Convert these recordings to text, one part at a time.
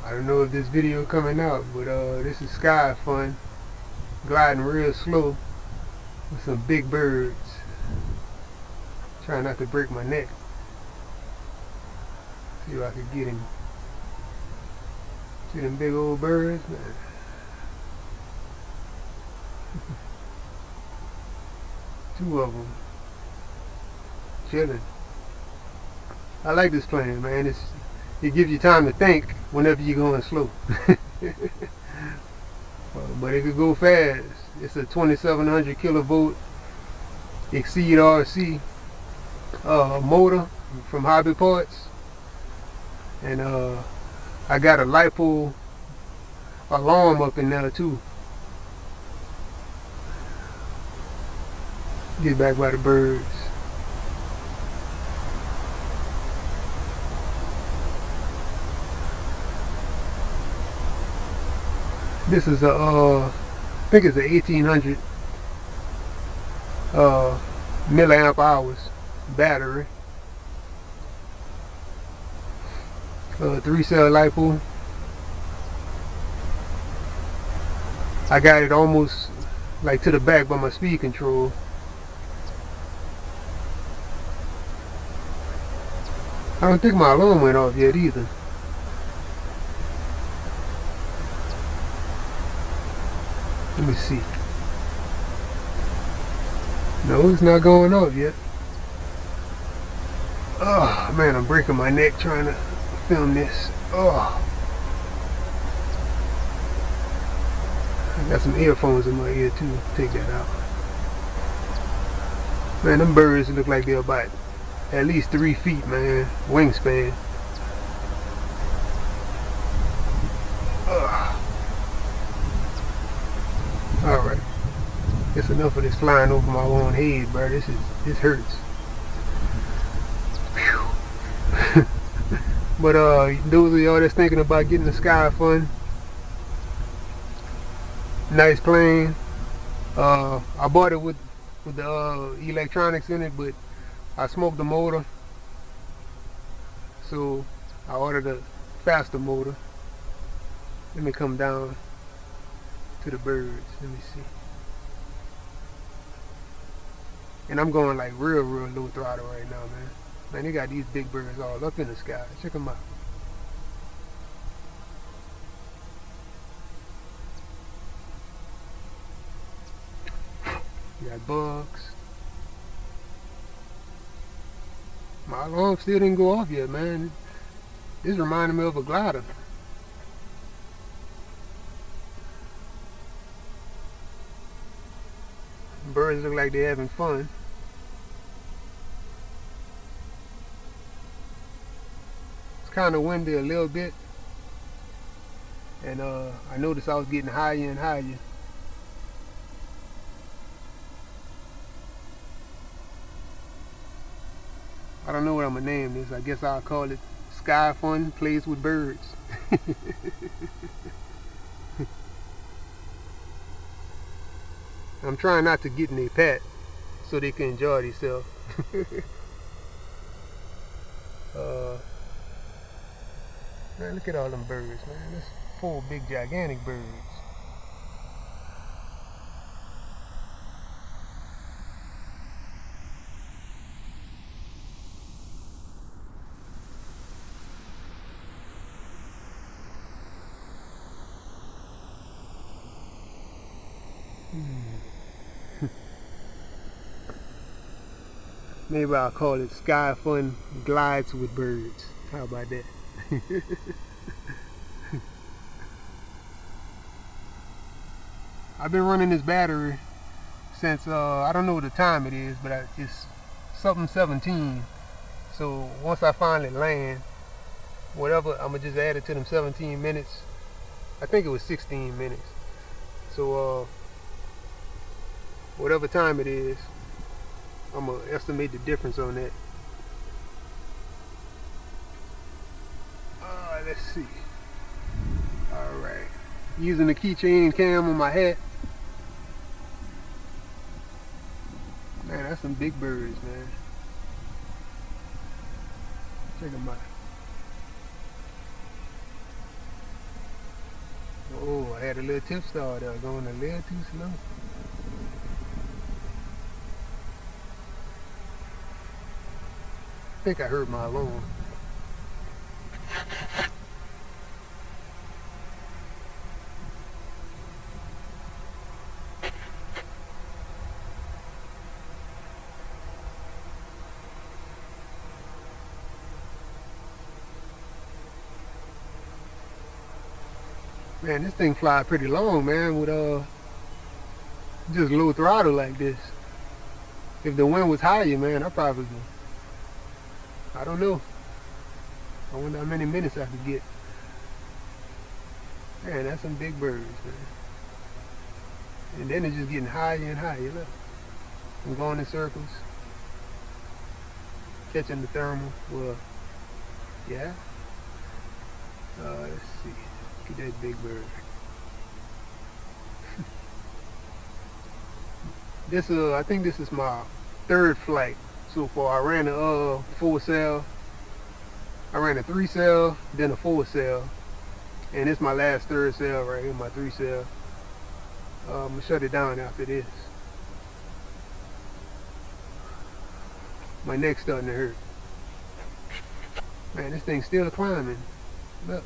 I don't know if this video coming out, but this is Skyfun gliding real slow with some big birds. Trying not to break my neck. See if I could get him. See them big old birds, man. Two of them chilling. I like this plane, man. It gives you time to think whenever you're going slow. But it could go fast. It's a 2700 kilovolt Exceed RC motor from Hobby Parts, and I got a LiPo alarm up in there too. Get back by the birds. This is a I think it's a 1800 milliamp hours battery. 3-cell LiPo. I got it almost like to the back by my speed control. I don't think my alarm went off yet either. Let me see. No, it's not going off yet. Oh man, I'm breaking my neck trying to film this. Oh, I got some earphones in my ear too. Take that out. Man, them birds look like they're about at least 3 feet, man. Wingspan. Alright. It's enough of this flying over my own head, bro. This hurts. But those of y'all that's thinking about getting the Skyfun, nice plane. I bought it with the electronics in it, but I smoked the motor, so I ordered a faster motor. Let me come down to the birds. Let me see. And I'm going like real low throttle right now, man. Man, they got these big birds all up in the sky. Check them out. You got bugs. My alarm still didn't go off yet, man. This reminded me of a glider. Birds look like they're having fun. It's kind of windy a little bit, and I noticed I was getting higher and higher. I don't know what I'm gonna name this. I guess I'll call it Skyfun Plays with Birds. I'm trying not to get in their pet so they can enjoy themselves. Man, look at all them birds, man. That's 4 big gigantic birds. Maybe I'll call it Skyfun Glides with Birds. How about that? I've been running this battery since I don't know what the time it is, but it's something 17. So once I finally land, whatever, I'm gonna just add it to them 17 minutes. I think it was 16 minutes. So whatever time it is, I'm gonna estimate the difference on that. Let's see. Alright. Using the keychain cam on my hat. Man, that's some big birds, man. Check them out. I had a little tip star there going a little too slow. I think I heard my alarm. Man, this thing fly pretty long, man, with just low throttle like this. If the wind was higher, man, I probably, I don't know. I wonder how many minutes I could get. Man, that's some big birds, man. And then it's just getting higher and higher. Look, I'm going in circles, catching the thermal. Well, yeah. Let's see. Look at that big bird. This I think this is my third flight so far. I ran a 4-cell, I ran a 3-cell, then a 4-cell, and it's my last 3rd cell right here, my 3-cell. I'm gonna shut it down after this. My neck's starting to hurt. Man, this thing's still climbing. Look.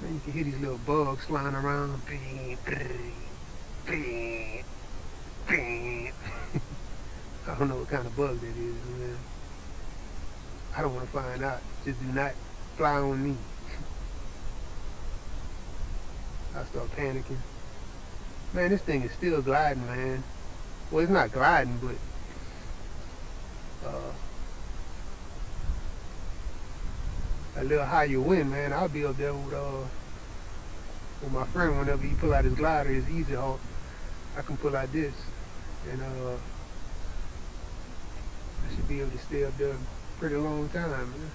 Man, you can hear these little bugs flying around. I don't know what kind of bug that is, man. I don't want to find out. Just do not fly on me. I start panicking. Man, this thing is still gliding, man. Well, it's not gliding, but a little higher wind, man. I'll be up there with my friend whenever he pull out his glider, his Easy Hawk. I can pull out this, and I should be able to stay up there a pretty long time, man.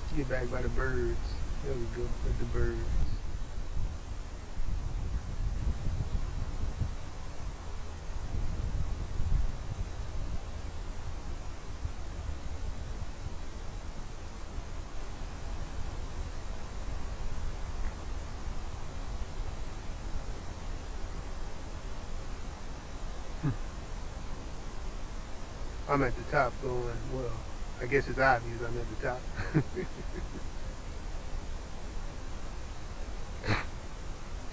Let's get back by the birds. There we go, with the birds. I'm at the top going, well, I guess it's obvious I'm at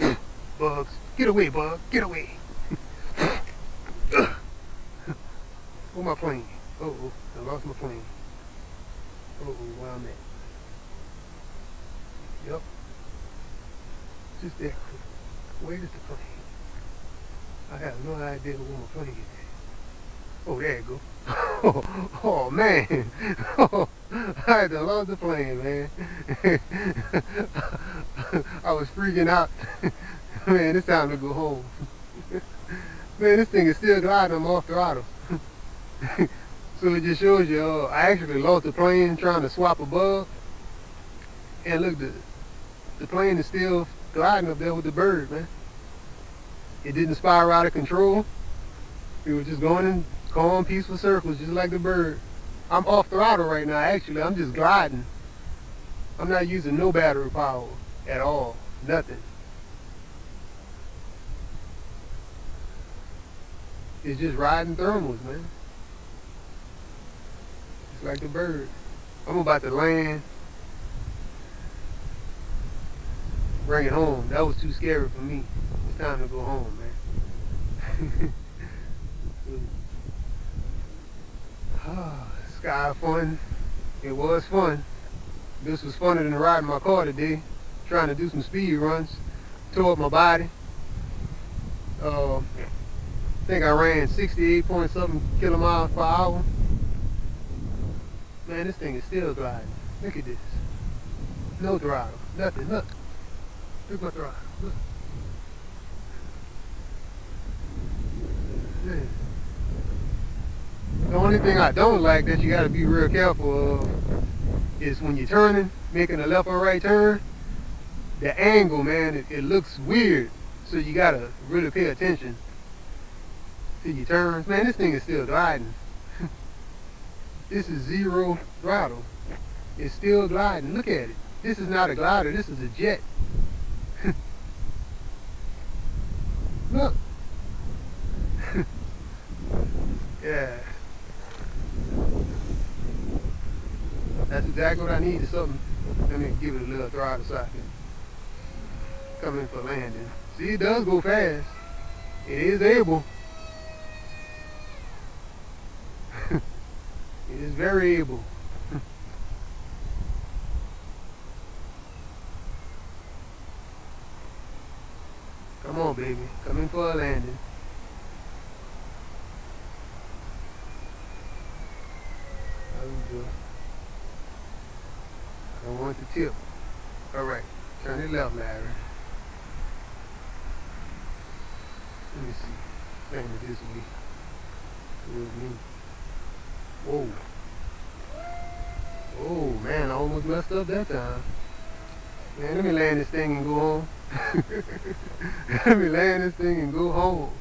the top. Bugs, get away, bug, get away. Where my plane? Uh-oh, I lost my plane. Uh-oh, where I'm at. Yep. Just there. Where is the plane? I have no idea where my plane is. Oh, there you go. Oh man. Oh, I had to lost the plane, man. I was freaking out. Man, it's time to go home. Man, this thing is still gliding. I'm off throttle. So it just shows you, I actually lost the plane trying to swap a bug. And look, the plane is still gliding up there with the bird, man. It didn't spiral out of control. It was just going in calm, peaceful circles, just like the bird. I'm off throttle right now, actually. I'm just gliding. I'm not using no battery power at all. Nothing. It's just riding thermals, man. Just like the bird. I'm about to land. Bring it home. That was too scary for me. It's time to go home, man. Skyfun. It was fun. This was funner than riding my car today. Trying to do some speed runs. Tore up my body. I think I ran 68.7 kilometers per hour. Man, this thing is still gliding. Look at this. No throttle. Nothing. Look. Look my throttle. Look. Yeah. The only thing I don't like that you gotta be real careful of is when you're turning, making a left or right turn, the angle, man, it looks weird. So you gotta really pay attention to your turns. Man, this thing is still gliding. This is zero throttle. It's still gliding. Look at it. This is not a glider, this is a jet. Look. Yeah. That's exactly what I need, is something. Let me give it a little throttle so I can come in for landing. See, it does go fast. It is able. It is very able. Come on, baby. Come in for a landing. I don't want the tip. Alright. Turn it left, Larry. Let me see. Turn it this way. Towards me. Whoa. Oh, man, I almost messed up that time. Man, let me land this thing and go home. Let me land this thing and go home.